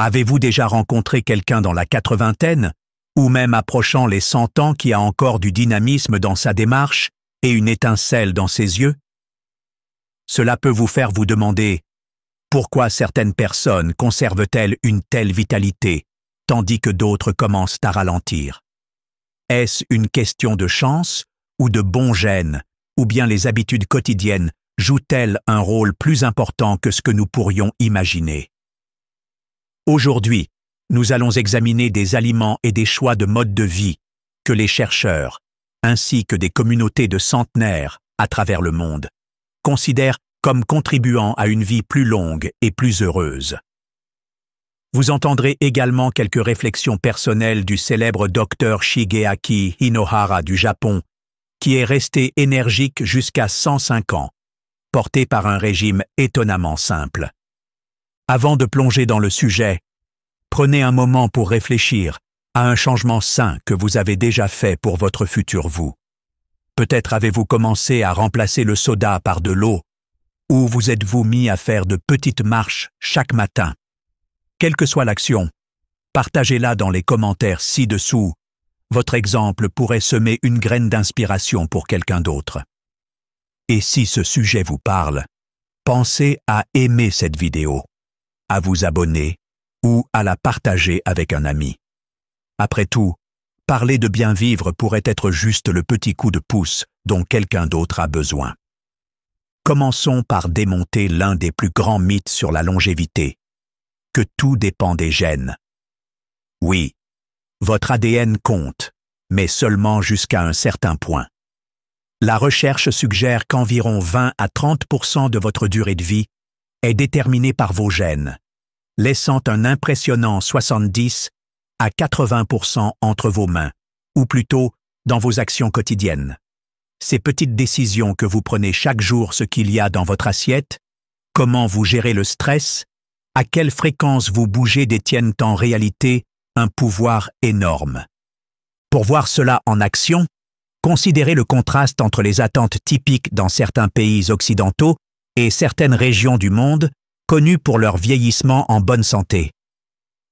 Avez-vous déjà rencontré quelqu'un dans la 80aine, ou même approchant les 100 ans qui a encore du dynamisme dans sa démarche et une étincelle dans ses yeux? Cela peut vous faire vous demander pourquoi certaines personnes conservent-elles une telle vitalité, tandis que d'autres commencent à ralentir. Est-ce une question de chance ou de bon gène, ou bien les habitudes quotidiennes jouent-elles un rôle plus important que ce que nous pourrions imaginer? Aujourd'hui, nous allons examiner des aliments et des choix de mode de vie que les chercheurs, ainsi que des communautés de centenaires à travers le monde, considèrent comme contribuant à une vie plus longue et plus heureuse. Vous entendrez également quelques réflexions personnelles du célèbre docteur Shigeaki Hinohara du Japon, qui est resté énergique jusqu'à 105 ans, porté par un régime étonnamment simple. Avant de plonger dans le sujet, prenez un moment pour réfléchir à un changement sain que vous avez déjà fait pour votre futur vous. Peut-être avez-vous commencé à remplacer le soda par de l'eau, ou vous êtes-vous mis à faire de petites marches chaque matin. Quelle que soit l'action, partagez-la dans les commentaires ci-dessous. Votre exemple pourrait semer une graine d'inspiration pour quelqu'un d'autre. Et si ce sujet vous parle, pensez à aimer cette vidéo, à vous abonner ou à la partager avec un ami. Après tout, parler de bien vivre pourrait être juste le petit coup de pouce dont quelqu'un d'autre a besoin. Commençons par démonter l'un des plus grands mythes sur la longévité, que tout dépend des gènes. Oui, votre ADN compte, mais seulement jusqu'à un certain point. La recherche suggère qu'environ 20 à 30% de votre durée de vie est déterminée par vos gènes, laissant un impressionnant 70 à 80% entre vos mains, ou plutôt dans vos actions quotidiennes. Ces petites décisions que vous prenez chaque jour, ce qu'il y a dans votre assiette, comment vous gérez le stress, à quelle fréquence vous bougez détiennent en réalité un pouvoir énorme. Pour voir cela en action, considérez le contraste entre les attentes typiques dans certains pays occidentaux et certaines régions du monde connues pour leur vieillissement en bonne santé.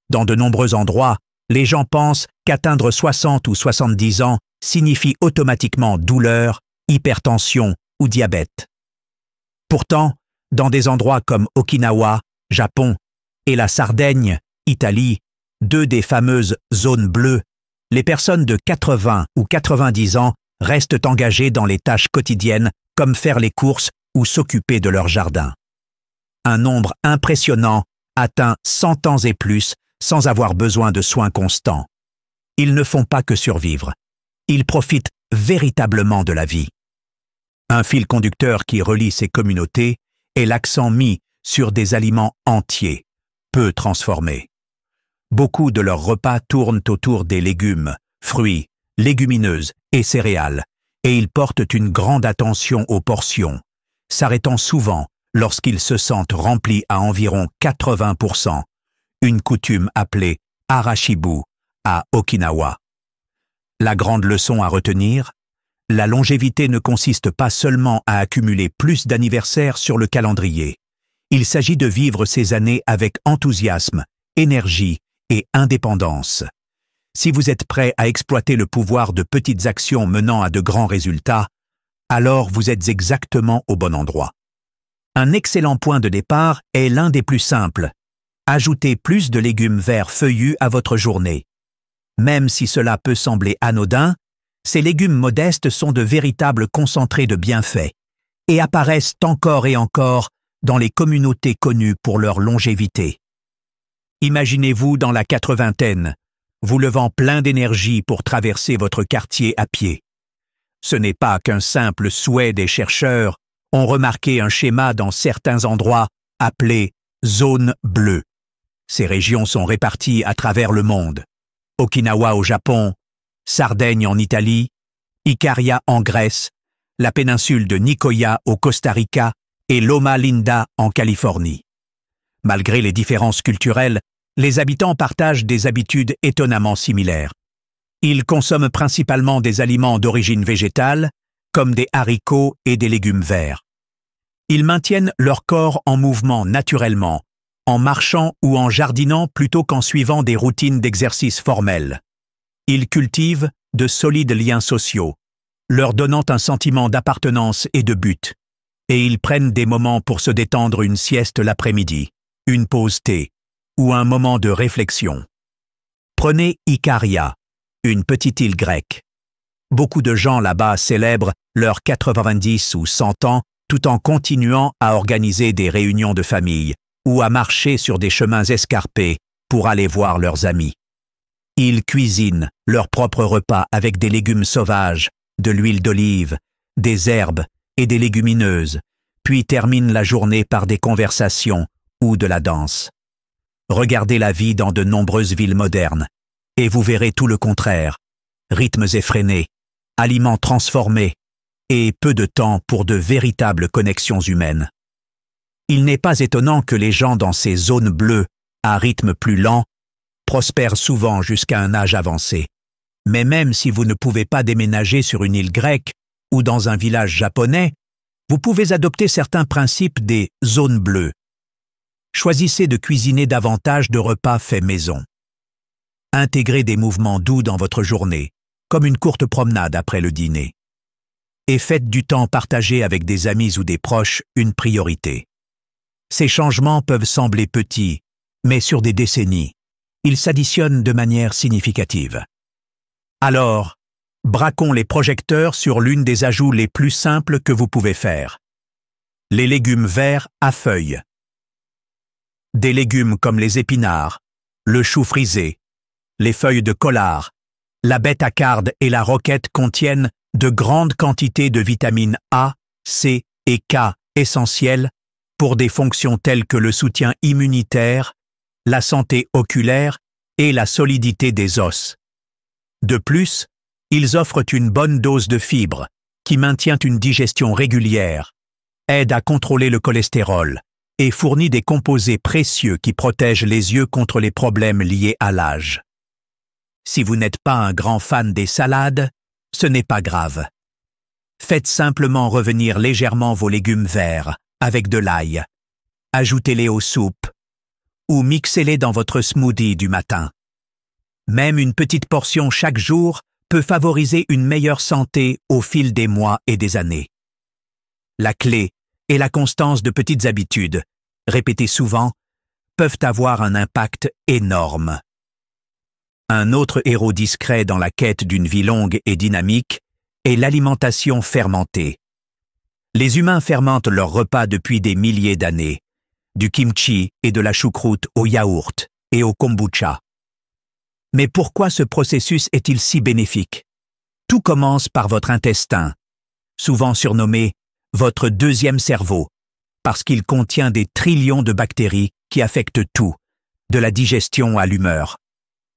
Dans de nombreux endroits, les gens pensent qu'atteindre 60 ou 70 ans signifie automatiquement douleur, hypertension ou diabète. Pourtant, dans des endroits comme Okinawa, Japon, et la Sardaigne, Italie, deux des fameuses zones bleues, les personnes de 80 ou 90 ans restent engagées dans les tâches quotidiennes comme faire les courses ou s'occuper de leur jardin. Un nombre impressionnant atteint 100 ans et plus sans avoir besoin de soins constants. Ils ne font pas que survivre. Ils profitent véritablement de la vie. Un fil conducteur qui relie ces communautés est l'accent mis sur des aliments entiers, peu transformés. Beaucoup de leurs repas tournent autour des légumes, fruits, légumineuses et céréales, et ils portent une grande attention aux portions, s'arrêtant souvent lorsqu'ils se sentent remplis à environ 80%, une coutume appelée arashibu à Okinawa. La grande leçon à retenir, la longévité ne consiste pas seulement à accumuler plus d'anniversaires sur le calendrier. Il s'agit de vivre ces années avec enthousiasme, énergie et indépendance. Si vous êtes prêt à exploiter le pouvoir de petites actions menant à de grands résultats, alors vous êtes exactement au bon endroit. Un excellent point de départ est l'un des plus simples. Ajoutez plus de légumes verts feuillus à votre journée. Même si cela peut sembler anodin, ces légumes modestes sont de véritables concentrés de bienfaits et apparaissent encore et encore dans les communautés connues pour leur longévité. Imaginez-vous dans la 80aine, vous levant plein d'énergie pour traverser votre quartier à pied. Ce n'est pas qu'un simple souhait des chercheurs ont remarqué un schéma dans certains endroits appelé « zone bleue ». Ces régions sont réparties à travers le monde. Okinawa au Japon, Sardaigne en Italie, Ikaria en Grèce, la péninsule de Nicoya au Costa Rica et Loma Linda en Californie. Malgré les différences culturelles, les habitants partagent des habitudes étonnamment similaires. Ils consomment principalement des aliments d'origine végétale, comme des haricots et des légumes verts. Ils maintiennent leur corps en mouvement naturellement, en marchant ou en jardinant plutôt qu'en suivant des routines d'exercice formels. Ils cultivent de solides liens sociaux, leur donnant un sentiment d'appartenance et de but. Et ils prennent des moments pour se détendre, une sieste l'après-midi, une pause thé ou un moment de réflexion. Prenez Ikaria, une petite île grecque. Beaucoup de gens là-bas célèbrent leurs 90 ou 100 ans tout en continuant à organiser des réunions de famille ou à marcher sur des chemins escarpés pour aller voir leurs amis. Ils cuisinent leurs propres repas avec des légumes sauvages, de l'huile d'olive, des herbes et des légumineuses, puis terminent la journée par des conversations ou de la danse. Regardez la vie dans de nombreuses villes modernes, et vous verrez tout le contraire. Rythmes effrénés, aliments transformés, et peu de temps pour de véritables connexions humaines. Il n'est pas étonnant que les gens dans ces zones bleues, à rythme plus lent, prospèrent souvent jusqu'à un âge avancé. Mais même si vous ne pouvez pas déménager sur une île grecque ou dans un village japonais, vous pouvez adopter certains principes des zones bleues. Choisissez de cuisiner davantage de repas faits maison. Intégrez des mouvements doux dans votre journée, comme une courte promenade après le dîner. Et faites du temps partagé avec des amis ou des proches une priorité. Ces changements peuvent sembler petits, mais sur des décennies, ils s'additionnent de manière significative. Alors, braquons les projecteurs sur l'une des ajouts les plus simples que vous pouvez faire. Les légumes verts à feuilles. Des légumes comme les épinards, le chou frisé, les feuilles de collard, la bête carde et la roquette contiennent de grandes quantités de vitamines A, C et K essentielles pour des fonctions telles que le soutien immunitaire, la santé oculaire et la solidité des os. De plus, ils offrent une bonne dose de fibres qui maintient une digestion régulière, aide à contrôler le cholestérol et fournit des composés précieux qui protègent les yeux contre les problèmes liés à l'âge. Si vous n'êtes pas un grand fan des salades, ce n'est pas grave. Faites simplement revenir légèrement vos légumes verts avec de l'ail. Ajoutez-les aux soupes ou mixez-les dans votre smoothie du matin. Même une petite portion chaque jour peut favoriser une meilleure santé au fil des mois et des années. La clé et la constance de petites habitudes, répétées souvent, peuvent avoir un impact énorme. Un autre héros discret dans la quête d'une vie longue et dynamique est l'alimentation fermentée. Les humains fermentent leurs repas depuis des milliers d'années, du kimchi et de la choucroute au yaourt et au kombucha. Mais pourquoi ce processus est-il si bénéfique? Tout commence par votre intestin, souvent surnommé votre deuxième cerveau, parce qu'il contient des trillions de bactéries qui affectent tout, de la digestion à l'humeur.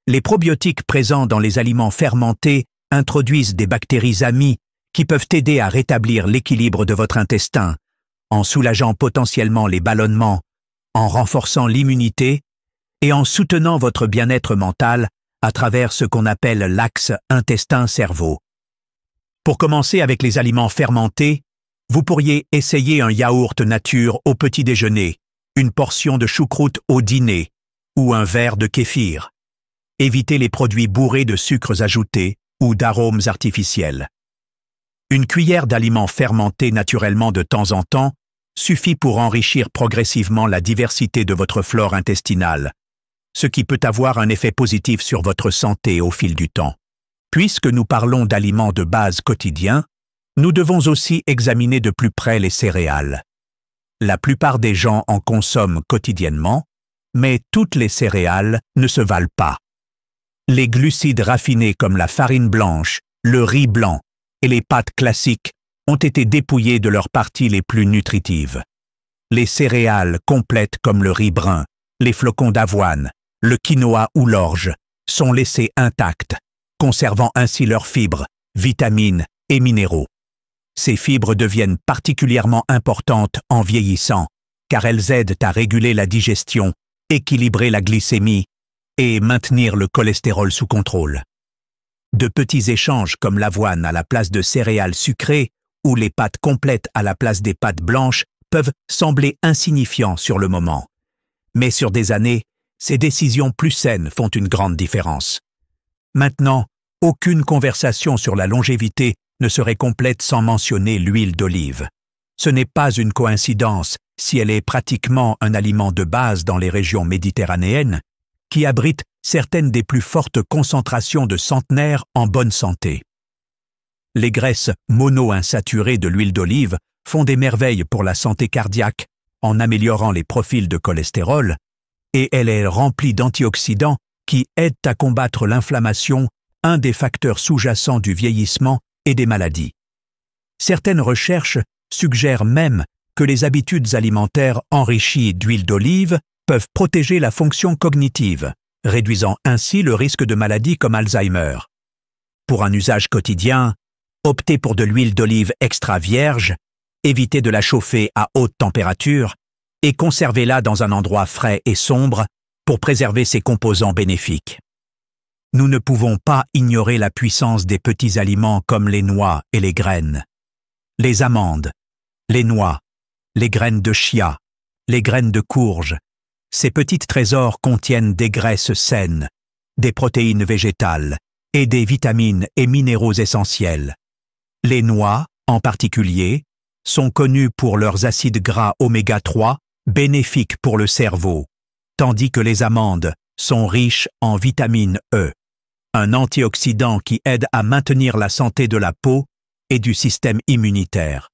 Les probiotiques présents dans les aliments fermentés introduisent des bactéries amies qui peuvent aider à rétablir l'équilibre de votre intestin, en soulageant potentiellement les ballonnements, en renforçant l'immunité et en soutenant votre bien-être mental à travers ce qu'on appelle l'axe intestin-cerveau. Pour commencer avec les aliments fermentés, vous pourriez essayer un yaourt nature au petit déjeuner, une portion de choucroute au dîner ou un verre de kéfir. Évitez les produits bourrés de sucres ajoutés ou d'arômes artificiels. Une cuillère d'aliments fermentés naturellement de temps en temps suffit pour enrichir progressivement la diversité de votre flore intestinale, ce qui peut avoir un effet positif sur votre santé au fil du temps. Puisque nous parlons d'aliments de base quotidiens, nous devons aussi examiner de plus près les céréales. La plupart des gens en consomment quotidiennement, mais toutes les céréales ne se valent pas. Les glucides raffinés comme la farine blanche, le riz blanc et les pâtes classiques ont été dépouillés de leurs parties les plus nutritives. Les céréales complètes comme le riz brun, les flocons d'avoine, le quinoa ou l'orge sont laissés intacts, conservant ainsi leurs fibres, vitamines et minéraux. Ces fibres deviennent particulièrement importantes en vieillissant, car elles aident à réguler la digestion, équilibrer la glycémie et maintenir le cholestérol sous contrôle. De petits échanges comme l'avoine à la place de céréales sucrées ou les pâtes complètes à la place des pâtes blanches peuvent sembler insignifiants sur le moment. Mais sur des années, ces décisions plus saines font une grande différence. Maintenant, aucune conversation sur la longévité ne serait complète sans mentionner l'huile d'olive. Ce n'est pas une coïncidence si elle est pratiquement un aliment de base dans les régions méditerranéennes, qui abritent certaines des plus fortes concentrations de centenaires en bonne santé. Les graisses monoinsaturées de l'huile d'olive font des merveilles pour la santé cardiaque en améliorant les profils de cholestérol, et elle est remplie d'antioxydants qui aident à combattre l'inflammation, un des facteurs sous-jacents du vieillissement et des maladies. Certaines recherches suggèrent même que les habitudes alimentaires enrichies d'huile d'olive peuvent protéger la fonction cognitive, réduisant ainsi le risque de maladies comme Alzheimer. Pour un usage quotidien, optez pour de l'huile d'olive extra vierge, évitez de la chauffer à haute température et conservez-la dans un endroit frais et sombre pour préserver ses composants bénéfiques. Nous ne pouvons pas ignorer la puissance des petits aliments comme les noix et les graines. Les amandes, les noix, les graines de chia, les graines de courge. Ces petits trésors contiennent des graisses saines, des protéines végétales et des vitamines et minéraux essentiels. Les noix, en particulier, sont connues pour leurs acides gras oméga 3, bénéfiques pour le cerveau, tandis que les amandes sont riches en vitamine E, un antioxydant qui aide à maintenir la santé de la peau et du système immunitaire.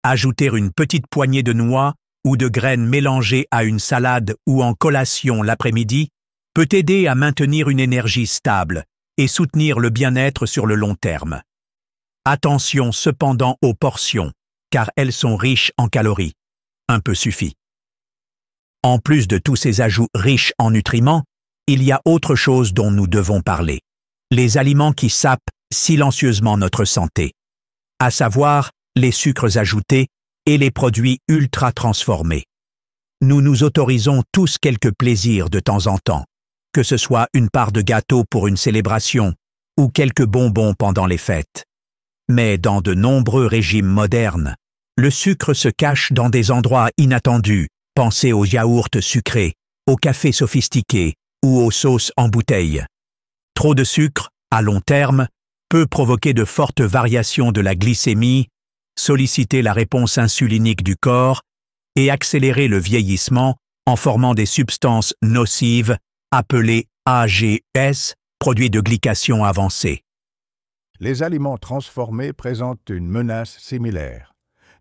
Ajouter une petite poignée de noix ou de graines mélangées à une salade ou en collation l'après-midi peut aider à maintenir une énergie stable et soutenir le bien-être sur le long terme. Attention cependant aux portions, car elles sont riches en calories. Un peu suffit. En plus de tous ces ajouts riches en nutriments, il y a autre chose dont nous devons parler. Les aliments qui sapent silencieusement notre santé, à savoir les sucres ajoutés et les produits ultra transformés. Nous nous autorisons tous quelques plaisirs de temps en temps, que ce soit une part de gâteau pour une célébration ou quelques bonbons pendant les fêtes. Mais dans de nombreux régimes modernes, le sucre se cache dans des endroits inattendus. Pensez aux yaourts sucrés, aux cafés sophistiqués ou aux sauces en bouteille. Trop de sucre, à long terme, peut provoquer de fortes variations de la glycémie, solliciter la réponse insulinique du corps et accélérer le vieillissement en formant des substances nocives appelées AGS, produits de glycation avancée. Les aliments transformés présentent une menace similaire.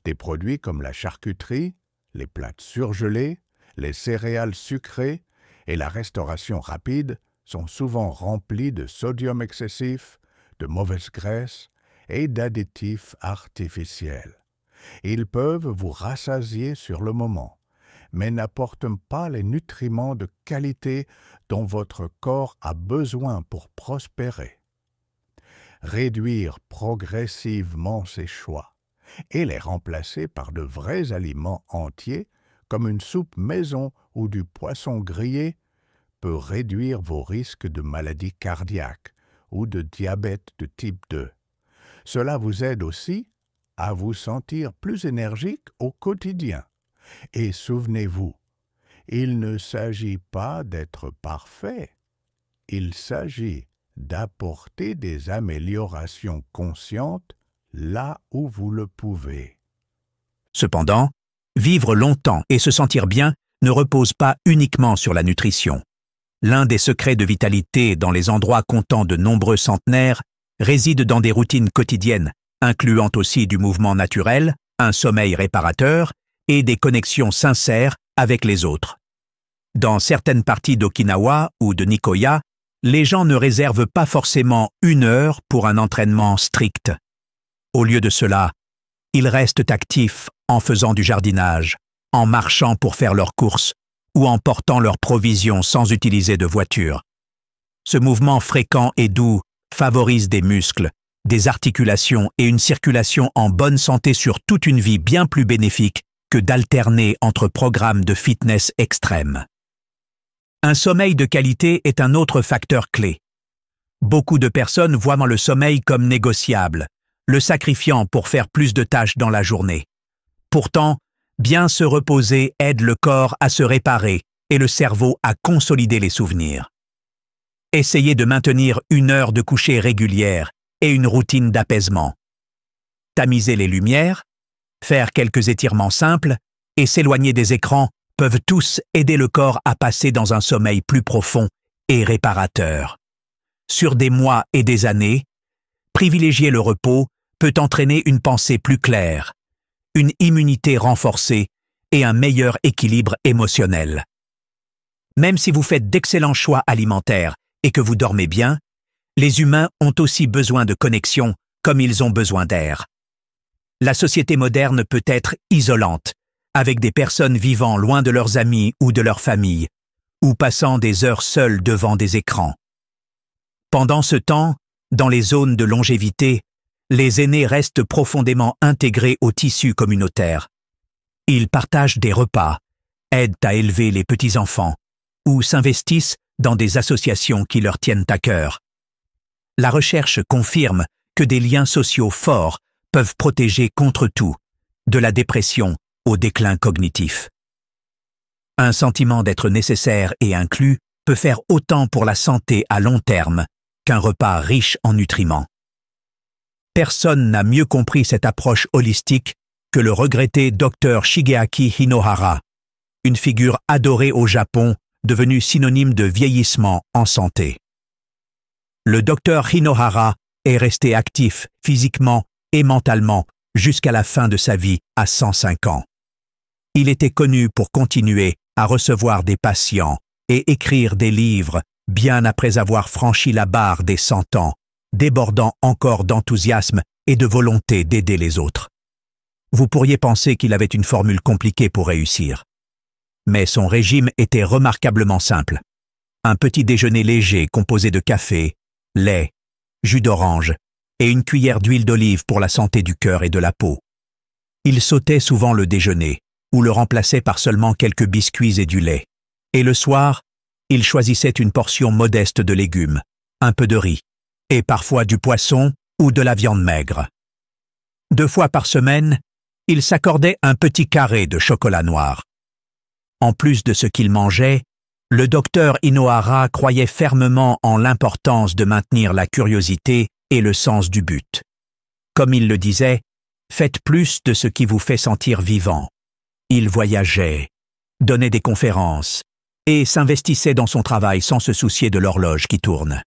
Des produits comme la charcuterie, les plats surgelés, les céréales sucrées et la restauration rapide sont souvent remplis de sodium excessif, de mauvaises graisses et d'additifs artificiels. Ils peuvent vous rassasier sur le moment, mais n'apportent pas les nutriments de qualité dont votre corps a besoin pour prospérer. Réduire progressivement ces choix et les remplacer par de vrais aliments entiers comme une soupe maison ou du poisson grillé peut réduire vos risques de maladies cardiaques ou de diabète de type 2. Cela vous aide aussi à vous sentir plus énergique au quotidien. Et souvenez-vous, il ne s'agit pas d'être parfait, il s'agit d'apporter des améliorations conscientes là où vous le pouvez. Cependant, vivre longtemps et se sentir bien ne repose pas uniquement sur la nutrition. L'un des secrets de vitalité dans les endroits comptant de nombreux centenaires réside dans des routines quotidiennes, incluant aussi du mouvement naturel, un sommeil réparateur et des connexions sincères avec les autres. Dans certaines parties d'Okinawa ou de Nicoya, les gens ne réservent pas forcément 1 heure pour un entraînement strict. Au lieu de cela, ils restent actifs en faisant du jardinage, en marchant pour faire leurs courses ou en portant leurs provisions sans utiliser de voiture. Ce mouvement fréquent et doux favorise des muscles, des articulations et une circulation en bonne santé sur toute une vie bien plus bénéfique que d'alterner entre programmes de fitness extrêmes. Un sommeil de qualité est un autre facteur clé. Beaucoup de personnes voient le sommeil comme négociable, le sacrifiant pour faire plus de tâches dans la journée. Pourtant, bien se reposer aide le corps à se réparer et le cerveau à consolider les souvenirs. Essayez de maintenir une heure de coucher régulière et une routine d'apaisement. Tamiser les lumières, faire quelques étirements simples et s'éloigner des écrans peuvent tous aider le corps à passer dans un sommeil plus profond et réparateur. Sur des mois et des années, privilégier le repos peut entraîner une pensée plus claire, une immunité renforcée et un meilleur équilibre émotionnel. Même si vous faites d'excellents choix alimentaires et que vous dormez bien, les humains ont aussi besoin de connexion comme ils ont besoin d'air. La société moderne peut être isolante, avec des personnes vivant loin de leurs amis ou de leur famille, ou passant des heures seules devant des écrans. Pendant ce temps, dans les zones de longévité, les aînés restent profondément intégrés au tissu communautaire. Ils partagent des repas, aident à élever les petits-enfants, ou s'investissent dans des associations qui leur tiennent à cœur. La recherche confirme que des liens sociaux forts peuvent protéger contre tout, de la dépression au déclin cognitif. Un sentiment d'être nécessaire et inclus peut faire autant pour la santé à long terme qu'un repas riche en nutriments. Personne n'a mieux compris cette approche holistique que le regretté Dr Shigeaki Hinohara, une figure adorée au Japon, devenue synonyme de vieillissement en santé. Le Dr Hinohara est resté actif physiquement et mentalement jusqu'à la fin de sa vie à 105 ans. Il était connu pour continuer à recevoir des patients et écrire des livres bien après avoir franchi la barre des 100 ans, débordant encore d'enthousiasme et de volonté d'aider les autres. Vous pourriez penser qu'il avait une formule compliquée pour réussir. Mais son régime était remarquablement simple. Un petit déjeuner léger composé de café, lait, jus d'orange et une cuillère d'huile d'olive pour la santé du cœur et de la peau. Il sautait souvent le déjeuner, ou le remplaçait par seulement quelques biscuits et du lait. Et le soir, il choisissait une portion modeste de légumes, un peu de riz, et parfois du poisson ou de la viande maigre. 2 fois par semaine, il s'accordait un petit carré de chocolat noir. En plus de ce qu'il mangeait, le docteur Hinohara croyait fermement en l'importance de maintenir la curiosité et le sens du but. Comme il le disait, faites plus de ce qui vous fait sentir vivant. Il voyageait, donnait des conférences et s'investissait dans son travail sans se soucier de l'horloge qui tourne.